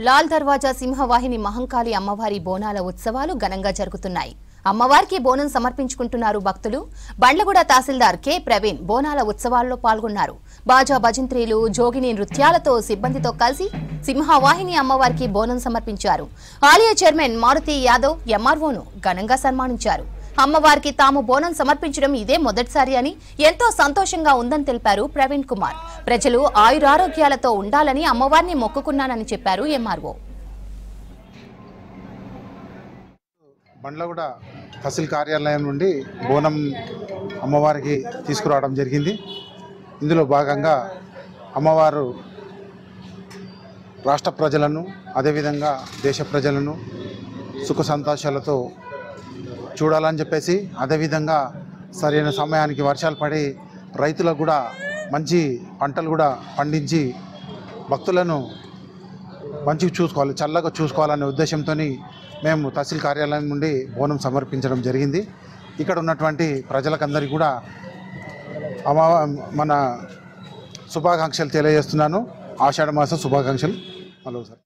లాల్ దర్వాజా సింహవాహిని మహంకాళి అమ్మవారి బోనాల ఉత్సవాలు ఘనంగా జరుగుతున్నాయి. అమ్మవారికి బోనం సమర్పించుకుంటున్నారు భక్తులు. బండ్లగూడ తహసీల్దార్ కె ప్రవీణ్ బోనాల ఉత్సవాల్లో పాల్గొన్నారు. బాజా భజంత్రీలు, జోగిని నృత్యాలతో సిబ్బందితో కలిసి సింహవాహిని అమ్మవారికి బోనం సమర్పించారు. ఆలయ చైర్మన్ మారుతి యాదవ్ ఎంఆర్ఓను ఘనంగా సన్మానించారు. అమ్మవారికి తాము బోనం సమర్పించడం ఇదే మొదటిసారి అని ఎంతో సంతోషంగా ఉందని తెలిపారు ప్రవీణ్ కుమార్. ప్రజలు ఆయురారోగ్యాలతో ఉండాలని అమ్మవారిని మొక్కుకున్నానని చెప్పారు ఎంఆర్ఓ. బండ్లగూడ తహసీల్ కార్యాలయం నుండి బోనం అమ్మవారికి తీసుకురావడం జరిగింది. ఇందులో భాగంగా అమ్మవారు రాష్ట్ర ప్రజలను అదేవిధంగా దేశ ప్రజలను సుఖ సంతోషాలతో చూడాలని చెప్పేసి, అదేవిధంగా సరైన సమయానికి వర్షాలు పడి రైతులకు కూడా మంచి పంటలు కూడా పండించి భక్తులను మంచిగా చూసుకోవాలి, చల్లగా చూసుకోవాలనే ఉద్దేశంతో మేము తహసీల్ కార్యాలయం నుండి బోనం సమర్పించడం జరిగింది. ఇక్కడ ఉన్నటువంటి ప్రజలకందరికీ కూడా మన శుభాకాంక్షలు తెలియజేస్తున్నాను. ఆషాఢ మాస శుభాకాంక్షలు. Hello sir.